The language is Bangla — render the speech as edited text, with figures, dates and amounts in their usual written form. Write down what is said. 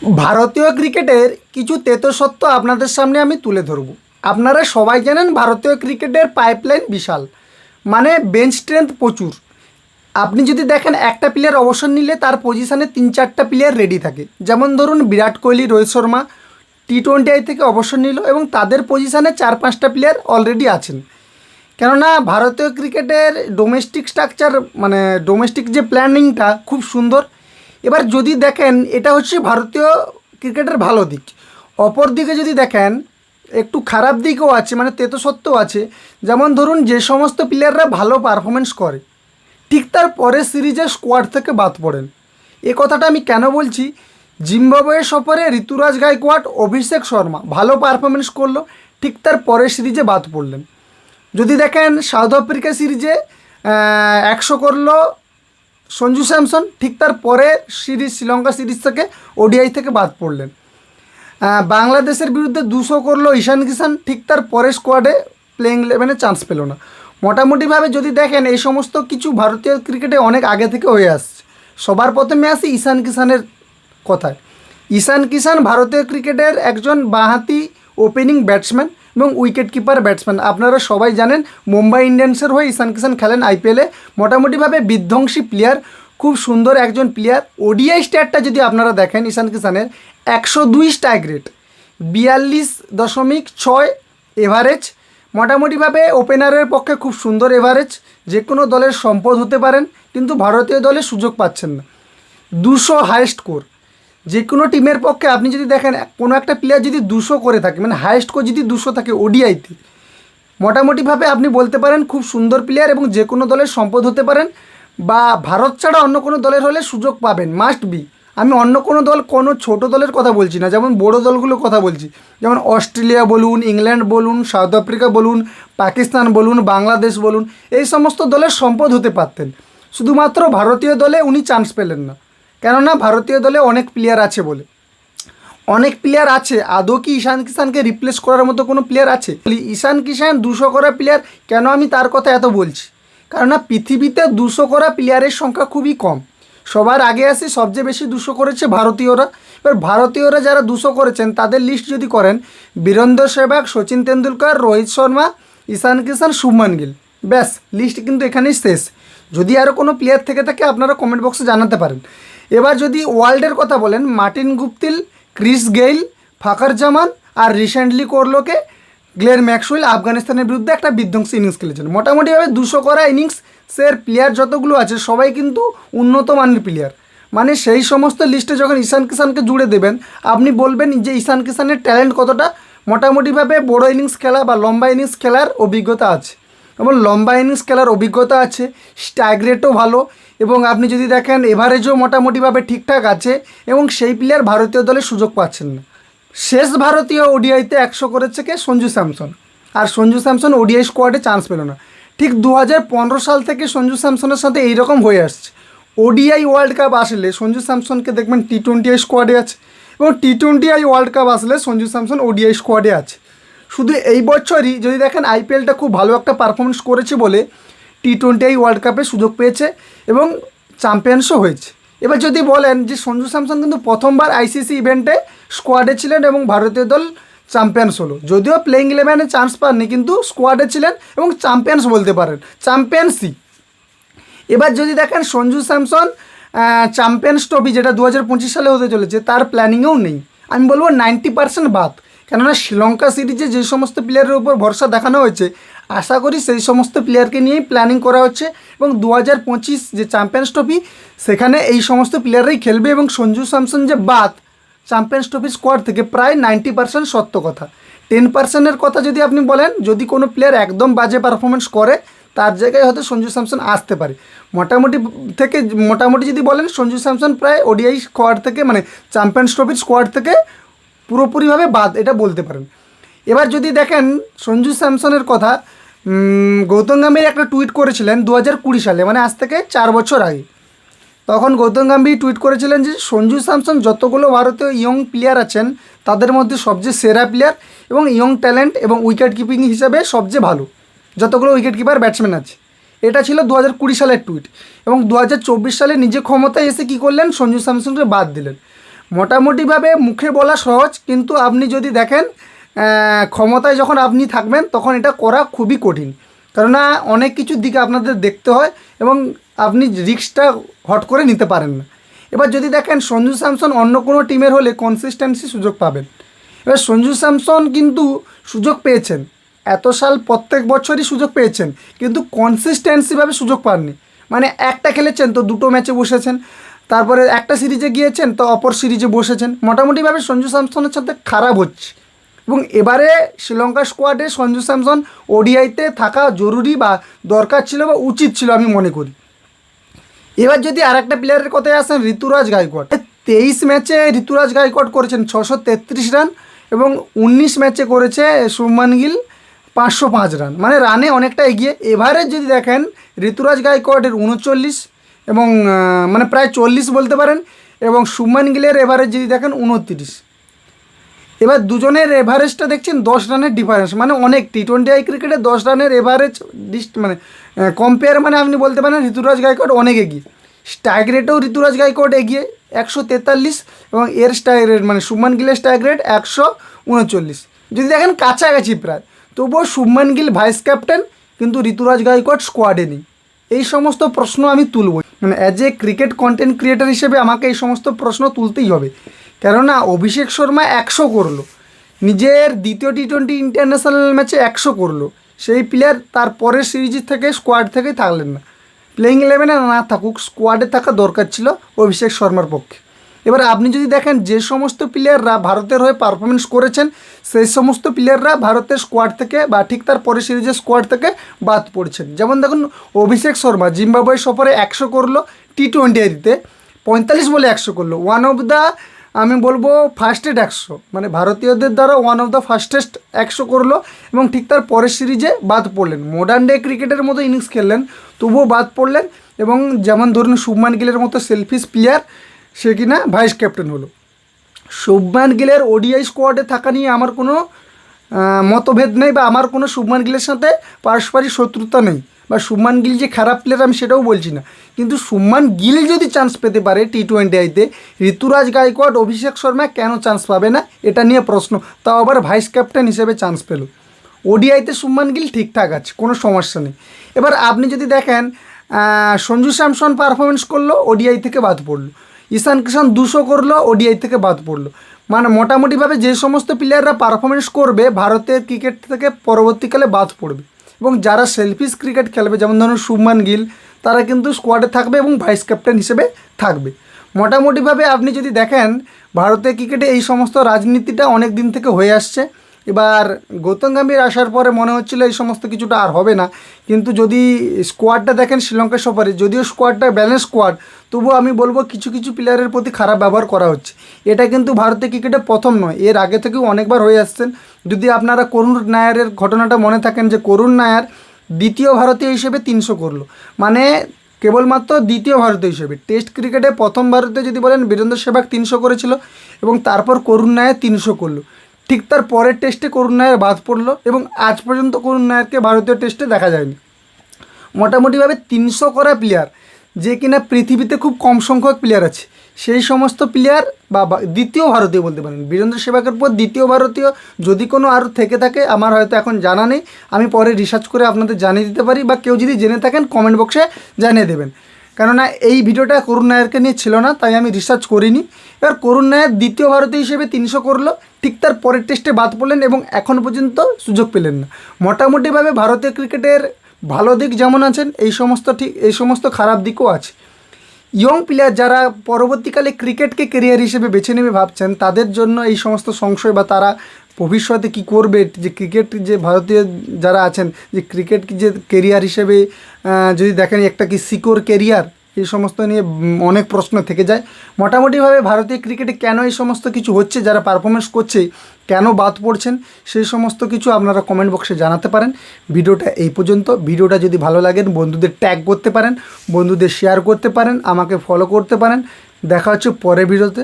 ভারতীয় ক্রিকেটের কিছু তেতসত্ত্ব আপনাদের সামনে আমি তুলে ধরব। আপনারা সবাই জানেন ভারতীয় ক্রিকেটের পাইপলাইন বিশাল, মানে বেঞ্চ স্ট্রেংথ প্রচুর। আপনি যদি দেখেন একটা প্লেয়ার অবসর নিলে তার পজিশানে 3-4টা প্লেয়ার রেডি থাকে। যেমন ধরুন বিরাট কোহলি, রোহিত শর্মা টি-20 থেকে অবসর নিল এবং তাদের পজিশানে 4-5টা প্লেয়ার অলরেডি আছেন। কেননা ভারতীয় ক্রিকেটের ডোমেস্টিক স্ট্রাকচার, মানে ডোমেস্টিক যে প্ল্যানিংটা খুব সুন্দর। এবার যদি দেখেন এটা হচ্ছে ভারতীয় ক্রিকেটের ভালো দিক। অপর দিকে যদি দেখেন একটু খারাপ দিকও আছে, মানে তেতসত্ত্বও আছে। যেমন ধরুন যে সমস্ত প্লেয়াররা ভালো পারফরমেন্স করে ঠিক তার পরের সিরিজে স্কোয়াড থেকে বাদ পড়েন। এ কথাটা আমি কেন বলছি, জিম্বাবুয়ে সফরে ঋতুরাজ গায়কোয়াড়, অভিষেক শর্মা ভালো পারফরমেন্স করলো, ঠিক তার পরের সিরিজে বাদ পড়লেন। যদি দেখেন সাউথ আফ্রিকা সিরিজে 100 করলো সঞ্জু স্যামসন, ঠিক তার পরে সিরিজ শ্রীলঙ্কা সিরিজ থেকে ওডিআই থেকে বাদ পড়লেন। বাংলাদেশের বিরুদ্ধে 200 করলো ঈশান কিষান, ঠিক তার পরে স্কোয়াডে প্লেইং 11-এ চান্স পেল না। মোটামুটিভাবে যদি দেখেন এই সমস্ত কিছু ভারতীয় ক্রিকেটে অনেক আগে থেকে হয়ে আসছে। সবার প্রথমে আসি ঈশান কিষানের কথায়। ঈশান কিষান ভারতীয় ক্রিকেটের একজন বাঁহাতি ওপেনিং ব্যাটসম্যান এবং উইকেট কিপার ব্যাটসম্যান। আপনারা সবাই জানেন মুম্বাই ইন্ডিয়ান্সের হয়ে ঈশান কিষান খেলেন আইপিএলে। মোটামুটিভাবে বিধ্বংসী প্লেয়ার, খুব সুন্দর একজন প্লেয়ার। ওডিআই স্ট্যাটটা যদি আপনারা দেখেন ঈশান কিষানের 102 স্ট্রাইক রেট, 42.6 এভারেজ। মোটামুটিভাবে ওপেনারের পক্ষে খুব সুন্দর এভারেজ। যে কোনো দলের সম্পদ হতে পারেন, কিন্তু ভারতীয় দলে সুযোগ পাচ্ছেন না। 200 হাইয়েস্ট স্কোর, যে কোনো টিমের পক্ষে আপনি যদি দেখেন কোনো একটা প্লেয়ার যদি 200 করে থাকে, মানে হাইয়েস্ট স্কোর যদি 200 থাকে ওডিআইতে, মোটামুটিভাবে আপনি বলতে পারেন খুব সুন্দর প্লেয়ার এবং যে কোনো দলের সম্পদ হতে পারেন। বা ভারত ছাড়া অন্য কোনো দলের হলে সুযোগ পাবেন, মাস্ট বি। আমি অন্য কোনো দল, কোনো ছোট দলের কথা বলছি না, যেমন বড় দলগুলোর কথা বলছি। যেমন অস্ট্রেলিয়া বলুন, ইংল্যান্ড বলুন, সাউথ আফ্রিকা বলুন, পাকিস্তান বলুন, বাংলাদেশ বলুন, এই সমস্ত দলের সম্পদ হতে পারতেন। শুধুমাত্র ভারতীয় দলে উনি চান্স পেলেন না, কেননা ভারতীয় দলে অনেক প্লেয়ার আছে বলে। অনেক প্লেয়ার আছে, আদৌ কি ঈশান কিষানকে রিপ্লেস করার মতো কোনো প্লেয়ার আছে? ঈশান কিষান 200 করা প্লেয়ার, কেন আমি তার কথা এত বলছি? কেননা পৃথিবীতে 200 করা প্লেয়ারের সংখ্যা খুবই কম। সবার আগে আসি, সবচেয়ে বেশি 200 করেছে ভারতীয়রা। এবার ভারতীয়রা যারা 200 করেছেন তাদের লিস্ট যদি করেন, বীরেন্দ্র সেহবাগ, সচিন তেন্ডুলকর, রোহিত শর্মা, ঈশান কিষান, শুভমান গিল, ব্যাস লিস্ট কিন্তু এখানেই শেষ। যদি আরও কোনো প্লেয়ার থেকে থাকে আপনারা কমেন্ট বক্সে জানাতে পারেন। এবার যদি ওয়ার্ল্ডের কথা বলেন, মার্টিন গুপ্তিল, ক্রিস গেইল, ফাকার জামান, আর রিসেন্টলি করলোকে গ্লেন ম্যাক্সওয়েল আফগানিস্তানের বিরুদ্ধে একটা বিধ্বংসী ইনিংস খেলেছেন। মোটামুটিভাবে 200 করা ইনিংসের প্লেয়ার যতগুলো আছে সবাই কিন্তু উন্নত মানের প্লেয়ার। মানে সেই সমস্ত লিস্টে যখন ঈশান কিষানকে জুড়ে দেবেন, আপনি বলবেন যে ঈশান কিষানের ট্যালেন্ট কতটা। মোটামুটিভাবে বড় ইনিংস খেলা বা লম্বা ইনিংস খেলার অভিজ্ঞতা আছে, এবং লম্বা ইনিংস খেলার অভিজ্ঞতা আছে, স্ট্রাইক রেটও ভালো, এবং আপনি যদি দেখেন এভারেজও মোটামুটিভাবে ঠিকঠাক আছে, এবং সেই প্লেয়ার ভারতীয় দলে সুযোগ পাচ্ছেন না। শেষ ভারতীয় ওডিআইতে 100 করেছে কে? সঞ্জু স্যামসন। আর সঞ্জু স্যামসন ওডিআই স্কোয়াডে চান্স পেল না। ঠিক 2015 সাল থেকে সঞ্জু স্যামসনের সাথে এইরকম হয়ে আসছে। ওডিআই ওয়ার্ল্ড কাপ আসলে সঞ্জু স্যামসনকে দেখবেন টি-20 স্কোয়াডে আছে, এবং টি-20 ওয়ার্ল্ড কাপ আসলে সঞ্জু স্যামসন ওডিআই স্কোয়াডে আছে। শুধু এই বছরই যদি দেখেন আইপিএলটা খুব ভালো একটা পারফরমেন্স করেছে বলে টি-20 ওয়ার্ল্ড কাপে সুযোগ পেয়েছে এবং চ্যাম্পিয়ন্সও হয়েছে। এবার যদি বলেন যে সঞ্জু স্যামসন কিন্তু প্রথমবার আইসিসি ইভেন্টে স্কোয়াডে ছিলেন এবং ভারতীয় দল চ্যাম্পিয়ন্স হলো। যদিও প্লেইং 11-এ চান্স পাননি, কিন্তু স্কোয়াডে ছিলেন এবং চ্যাম্পিয়ন্স বলতে পারেন, চ্যাম্পিয়ন্সই। এবার যদি দেখেন সঞ্জু স্যামসন চ্যাম্পিয়ন্স ট্রফি, যেটা 2025 সালে হতে চলেছে, তার প্ল্যানিংয়েও নেই। আমি বলবো 90% বাদ। কেননা শ্রীলঙ্কা সিরিজে যে সমস্ত প্লেয়ারের উপর ভরসা দেখানো হয়েছে, আশা করি সেই সমস্ত প্লেয়ারকে নিয়েই প্ল্যানিং করা হচ্ছে, এবং 2025 যে চ্যাম্পিয়ন্স ট্রফি সেখানে এই সমস্ত প্লেয়াররাই খেলবে। এবং সঞ্জু স্যামসন যে বাদ চ্যাম্পিয়ন্স ট্রফি স্কোয়াড থেকে, প্রায় 90% সত্য কথা। 10%-এর কথা যদি আপনি বলেন, যদি কোনো প্লেয়ার একদম বাজে পারফরমেন্স করে তার জায়গায় হয়তো সঞ্জু স্যামসন আসতে পারে। মোটামুটি যদি বলেন, সঞ্জু স্যামসন প্রায় ওডিআই স্কোয়াড থেকে, মানে চ্যাম্পিয়ন্স ট্রফির স্কোয়াড থেকে পুরোপুরিভাবে বাদ, এটা বলতে পারেন। এবার যদি দেখেন সঞ্জু স্যামসনের কথা, গৌতম গম্ভীর একটা টুইট করেছিলেন 2020 সালে, মানে আজ থেকে 4 বছর আগে। তখন গৌতম গম্ভীর টুইট করেছিলেন যে সঞ্জু স্যামসন যতগুলো ভারতীয় ইয়ং প্লেয়ার আছেন তাদের মধ্যে সবচেয়ে সেরা প্লেয়ার, এবং ইয়ং ট্যালেন্ট এবং উইকেট কিপিং হিসাবে সবচেয়ে ভালো যতগুলো উইকেট কিপার ব্যাটসম্যান আছে। এটা ছিল 2020 সালের টুইট, এবং 2024 সালে নিজে ক্ষমতায় এসে কী করলেন, সঞ্জু স্যামসনকে বাদ দিলেন। মোটামুটিভাবে মুখে বলা সহজ, কিন্তু আপনি যদি দেখেন ক্ষমতায় যখন আপনি থাকবেন তখন এটা করা খুবই কঠিন, কেননা অনেক কিছুর দিকে আপনাদের দেখতে হয় এবং আপনি রিস্কটা হট করে নিতে পারেন না। এবার যদি দেখেন সঞ্জু স্যামসন অন্য কোনো টিমের হলে কনসিস্টেন্সি সুযোগ পাবেন। এবার সঞ্জু স্যামসন কিন্তু সুযোগ পেয়েছেন, এত সাল প্রত্যেক বছরই সুযোগ পেয়েছেন, কিন্তু কনসিস্টেন্সিভাবে সুযোগ পাননি। মানে একটা খেলেছেন তো দুটো ম্যাচে বসেছেন, তারপরে একটা সিরিজে গিয়েছেন তো অপর সিরিজে বসেছেন। মোটামুটিভাবে সঞ্জু স্যামসনের সাথে খারাপ হচ্ছে। এবং এবারে শ্রীলঙ্কা স্কোয়াডে সঞ্জু স্যামসন ওডিআইতে থাকা জরুরি বা দরকার ছিল বা উচিত ছিল আমি মনে করি। এবার যদি আর একটা প্লেয়ারের কথায় আসেন, ঋতুরাজ গায়কোয়াড়। 23 ম্যাচে ঋতুরাজ গায়কোয়াড় করেছেন 633 রান এবং 19 ম্যাচে করেছে শুভমান গিল 505 রান, মানে রানে অনেকটা এগিয়ে। এভারেজ যদি দেখেন ঋতুরাজ গায়কোয়াড়ের 39 এবং মানে প্রায় 40 বলতে পারেন, এবং শুভমান গিলের এভারেজ যদি দেখেন 29। এবার দুজনের এভারেজটা দেখছেন 10 রানের ডিফারেন্স, মানে অনেক। টি20 ক্রিকেটে 10 রানের এভারেজ মানে কম্পেয়ার, মানে আপনি বলতে পারেন ঋতুরাজ গায়কোয়াড় অনেক এগিয়ে। স্ট্রাইক রেটেও ঋতুরাজ গায়কোয়াড় এগিয়ে 143, এবং এর স্ট্রাইক রেট মানে শুভমান গিলের স্ট্রাইক রেট 139। যদি দেখেন কাছাকাছি প্রায়, তবুও শুভমান গিল ভাইস ক্যাপ্টেন, কিন্তু ঋতুরাজ গায়কোয়াড় স্কোয়াডে নেই। এই সমস্ত প্রশ্ন আমি তুলব, মানে as a cricket content creator হিসেবে আমাকে এই সমস্ত প্রশ্ন তুলতেই হবে। কেননা অভিষেক শর্মা 100 করলো, নিজের দ্বিতীয় টি20 ইন্টারন্যাশনাল ম্যাচে 100 করলো, সেই প্লেয়ার তার পরের সিরিজ থেকে স্কোয়াড থেকে থাকলেন না। প্লেইং 11-এ না থাকুক, স্কোয়াডে থাকা দরকার ছিল অভিষেক শর্মার পক্ষে। এবার আপনি যদি দেখেন যে সমস্ত প্লেয়াররা ভারতের হয়ে পারফরমেন্স করেছেন, সেই সমস্ত প্লেয়াররা ভারতের স্কোয়াড থেকে বা ঠিক তার পরের সিরিজের স্কোয়াড থেকে বাদ পড়েছেন। যেমন দেখুন অভিষেক শর্মা জিম্বাবুয়ে সফরে 100 করলো, টি20 45 বলে 100 করলো, ওয়ান অফ দ্য আমি বলবো ফার্স্টেস্ট 100, মানে ভারতীয়দের দ্বারা ওয়ান অফ দ্য ফার্স্টেস্ট 100 করলো, এবং ঠিক তার পরের সিরিজে বাদ পড়লেন। মডার্ন ডে ক্রিকেটের মতো ইনিংস খেললেন, তবুও বাদ পড়লেন। এবং যেমন ধরুন শুভমান গিলের মতো সেলফিশ প্লেয়ার, সে কিনা ভাইস ক্যাপ্টেন হলো। শুভমান গিলের ওডিআই স্কোয়াডে থাকা নিয়ে আমার কোনো মতভেদ নেই, বা আমার কোনো শুভমান গিলের সাথে পারস্পরিক শত্রুতা নেই, বা শুভমান গিল যে খারাপ প্লেয়ার আমি সেটাও বলছি না। কিন্তু শুভমান গিল যদি চান্স পেতে পারে টি20 ঋতুরাজ গায়কোয়াড় অভিষেক শর্মা কেন চান্স পাবে না, এটা নিয়ে প্রশ্ন। তাও আবার ভাইস ক্যাপ্টেন হিসেবে চান্স পেল। ওডিআইতে শুভমান গিল ঠিকঠাক আছে, কোনো সমস্যা নেই। এবার আপনি যদি দেখেন সঞ্জু স্যামসন পারফরমেন্স করলো, ওডিআই থেকে বাদ পড়লো। ঈশান কিষান 200 করলো, ওডিআই থেকে বাদ পড়লো। মানে মোটামুটিভাবে যে সমস্ত প্লেয়াররা পারফরমেন্স করবে ভারতের ক্রিকেট থেকে পরবর্তীকালে বাদ পড়বে, এবং যারা সেলফিশ ক্রিকেট খেলবে যেমন ধরুন শুভমান গিল, তারা কিন্তু স্কোয়াডে থাকবে এবং ভাইস ক্যাপ্টেন হিসেবে থাকবে। মোটামুটিভাবে আপনি যদি দেখেন ভারতের ক্রিকেটে এই সমস্ত রাজনীতিটা অনেক দিন থেকে হয়ে আসছে। এবার গৌতম গম্ভীর আসার পরে মনে হচ্ছিল এই সমস্ত কিছুটা আর হবে না, কিন্তু যদি স্কোয়াডটা দেখেন শ্রীলঙ্কা সফরে, যদিও স্কোয়াডটা ব্যালেন্স স্কোয়াড, তবুও আমি বলবো কিছু কিছু প্লেয়ারের প্রতি খারাপ ব্যবহার করা হচ্ছে। এটা কিন্তু ভারতের ক্রিকেটে প্রথম নয়, এর আগে থেকেও অনেকবার হয়ে আসছেন। যদি আপনারা করুণ নায়ারের ঘটনাটা মনে থাকেন, যে করুণ নায়ার দ্বিতীয় ভারতীয় হিসেবে 300 করলো, মানে কেবলমাত্র দ্বিতীয় ভারতীয় হিসেবে। টেস্ট ক্রিকেটে প্রথম ভারতীয় যদি বলেন বীরেন্দ্র সেহবাগ 300 করেছিল, এবং তারপর করুণ নায়ার 300 করলো। ঠিক তার পরের টেস্টে করুণ নায়ার বাদ পড়লো, এবং আজ পর্যন্ত করুণ নায়ারকে ভারতীয় টেস্টে দেখা যায়নি। মোটামুটিভাবে 300 করা প্লেয়ার, যে কিনা পৃথিবীতে খুব কম সংখ্যক প্লেয়ার আছে, সেই সমস্ত প্লেয়ার বা দ্বিতীয় ভারতীয় বলতে পারেন। বীরেন্দ্র সেহবাগের পর দ্বিতীয় ভারতীয় যদি কোনো আরও থেকে থাকে, আমার হয়তো এখন জানা নেই, আমি পরে রিসার্চ করে আপনাদের জানিয়ে দিতে পারি, বা কেউ যদি জেনে থাকেন কমেন্ট বক্সে জানিয়ে দেবেন। কেননা এই ভিডিওটা করুণ নায়ারকে নিয়ে ছিল না, তাই আমি রিসার্চ করিনি। এবার করুণ নায়ার দ্বিতীয় ভারতীয় হিসেবে 300 করলো, ঠিক তার পরের টেস্টে বাদ পড়লেন এবং এখন পর্যন্ত সুযোগ পেলেন না। মোটামুটিভাবে ভারতীয় ক্রিকেটের ভালো দিক যেমন আছেন, এই সমস্ত খারাপ দিকও আছে। ইয়ং প্লেয়ার যারা পরবর্তীকালে ক্রিকেটকে কেরিয়ার হিসেবে বেছে নেবে ভাবছেন, তাদের জন্য এই সমস্ত সংশয়, বা তারা ভবিষ্যতে কী করবে, যে ক্রিকেট যে ভারতীয় যারা আছেন, যে ক্রিকেট যে কেরিয়ার হিসেবে যদি দেখেন একটা কি সিকিউর কেরিয়ার, এই সমস্ত নিয়ে অনেক প্রশ্ন থেকে যায়। মোটামুটিভাবে ভারতীয় ক্রিকেটে কেন এই সমস্ত কিছু হচ্ছে, যারা পারফরমেন্স করছে কেন বাদ পড়ছেন, সেই সমস্ত কিছু আপনারা কমেন্ট বক্সে জানাতে পারেন। ভিডিওটা এই পর্যন্ত। ভিডিওটা যদি ভালো লাগে বন্ধুদের ট্যাগ করতে পারেন, বন্ধুদের শেয়ার করতে পারেন, আমাকে ফলো করতে পারেন। দেখা হচ্ছে পরের ভিডিওতে।